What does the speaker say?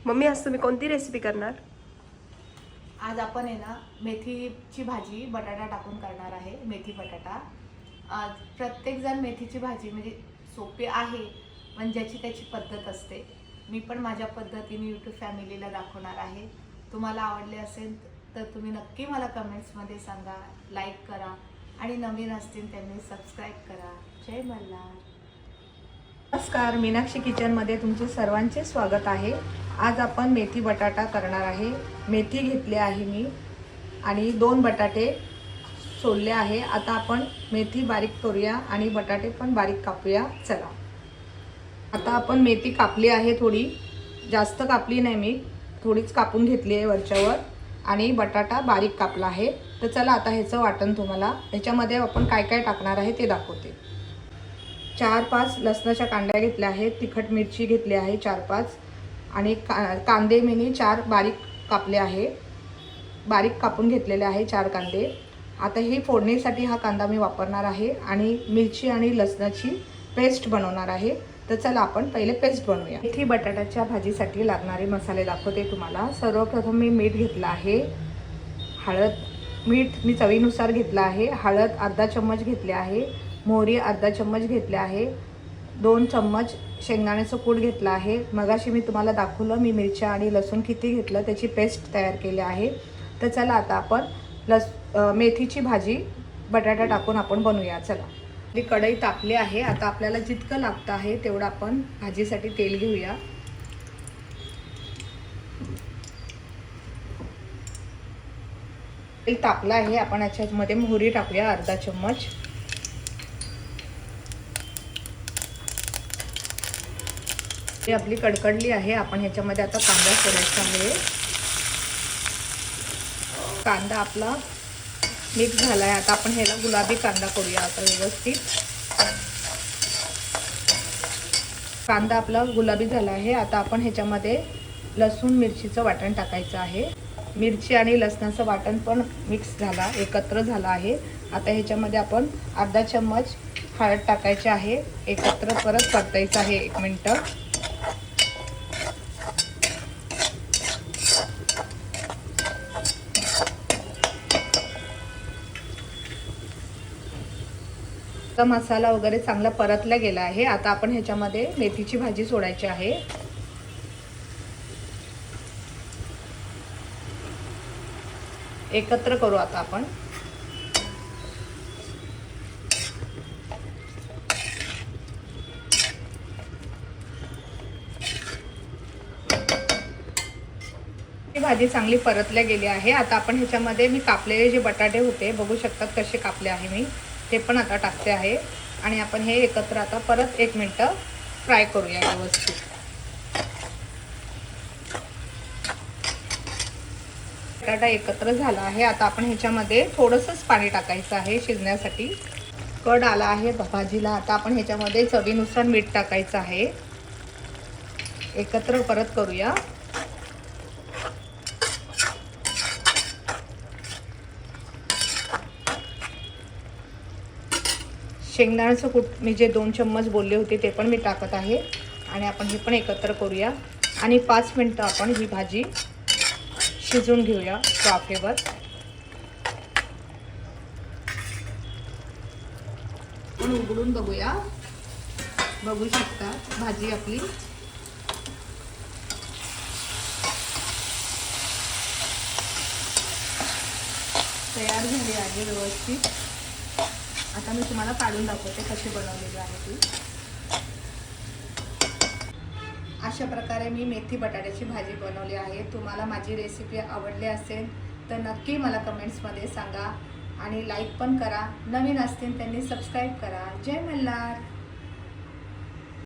Mummy आज तुम्ही कोणती रेसिपी करणार? आज आपण आहे ना मेथीची भाजी बटाटा टाकून करणार आहे. मेथी बटाटा. प्रत्येकजण मेथीची भाजी म्हणजे सोपी आहे, पण ज्याची त्याची पद्धत असते. मी पण माझ्या पद्धतीने यूट्यूब फॅमिलीला दाखवणार आहे. तुम्हाला आवडले असेल तर तुम्ही नक्की मला कमेंट्समध्ये सांगा, लाईक करा आणि नवीन असतील त्यांनी सबस्क्राईब करा. जय मल्हार. नमस्कार, मीनाक्षी किचनमध्ये तुमचे सर्वांचे स्वागत आहे. आज आपण मेथी बटाटा करणार आहे. मेथी घेतली आहे मी आणि 2 बटाटे सोलले आहे. आता आपण मेथी बारीक करूया आणि बटाटे पण बारीक कापूया. चला, आता आपण मेथी कापली आहे. थोडी जास्त कापली नाही, मी थोडीच कापून घेतली आहे वरच्यावर आणि बटाटा बारीक कापला आहे. तर चला आता ह्याचं वाटण तुम्हाला ह्याच्यामध्ये आपण काय काय टाकणार आहे ते दाखवते. 4-5 लसणाच्या कांड्या घेतल्या आहेत. तिखट मिरची घेतली आहे 4-5 आणि कांदे मी 4 बारीक कापले आहे. बारीक कापून घेतलेले आहे 4 कांदे. आता ही फोडणीसाठी हा कांदा मी वापरणार आहे आणि मिरची आणि लसणाची पेस्ट बनवणार आहे. तर चला आपण पहिले पेस्ट बनवूया. मेथी बटाट्याच्या भाजीसाठी लागणारे मसाले दाखवते तुम्हाला. सर्वप्रथम मी मीठ घेतलं आहे. मीठ मी चवीनुसार घेतलं आहे. हळद अर्धा चम्मच घेतले आहे. मोहरी अर्धा चम्मच घेतले आहे. 2 चम्मच शेंगदाण्याचं कूट घेतलं आहे. मगाशी मी तुम्हाला दाखवलं मी मिरच्या आणि लसूण किती घेतलं त्याची पेस्ट तयार केली आहे. तर चला आता आपण मेथीची भाजी बटाटा टाकून आपण बनवूया. चला, आपली कढई तापली आहे. आता आपल्याला जितकं लागतं आहे तेवढं आपण भाजीसाठी तेल घेऊया. तेल तापलं आहे. आपण याच्यामध्ये मोहरी टाकूया अर्धा चम्मच. आपली कडकडली आहे. आपण ह्याच्यामध्ये आता कांदा सोडायचा आहे. कांदा आपला मिक्स झाला आहे. आता आपण ह्याला गुलाबी कांदा करूया आता व्यवस्थित. कांदा आपला गुलाबी झाला आहे. आता आपण ह्याच्यामध्ये लसूण मिरचीचं वाटण टाकायचं आहे. मिरची आणि लसणाचं वाटण पण मिक्स झाला, एकत्र झाला आहे. आता ह्याच्यामध्ये आपण अर्धा चम्मच हळद टाकायची आहे. एकत्र परत परतायचं आहे 1 मिनिट. मसाला वगैरे चांगला परतला गेला आहे. आता आपण ह्याच्यामध्ये मेथीची भाजी सोडायची आहे. एकत्र करू आता आपण. ही भाजी चांगली परतल्या गेली आहे. आता आपण ह्याच्यामध्ये मी कापलेले जे बटाटे होते बघू शकतात कसे कापले आहे मी, ते पण आता टाकते आहे आणि आपण हे एकत्र आता परत 1 मिनिट फ्राय करूया व्यवस्थित. बटाटा एकत्र झाला आहे. आता आपण ह्याच्यामध्ये थोडंसंच पाणी टाकायचं आहे शिजण्यासाठी. कड आला आहे भाजीला. आता आपण ह्याच्यामध्ये चवीनुसार मीठ टाकायचं आहे. एकत्र परत करूया. शेंगदाण्याचं कूट मी जे 2 चम्मच बोलले होते ते पण मी टाकत आहे आणि आपण हे पण एकत्र करूया आणि 5 मिनिटं आपण ही भाजी शिजवून घेऊया वाफेवर. आपण उघडून बघूया. बघू शकता भाजी आपली तयार झाली आहे व्यवस्थित. आता मी तुम्हाला काढून दाखवते कशी बनवलेली आहे ती. अशा प्रकारे मी मेथी बटाट्याची भाजी बनवली आहे. तुम्हाला माझी रेसिपी आवडली असेल तर नक्की मला कमेंट्समध्ये सांगा आणि लाईक पण करा. नवीन असतील त्यांनी सबस्क्राईब करा. जय मल्हार.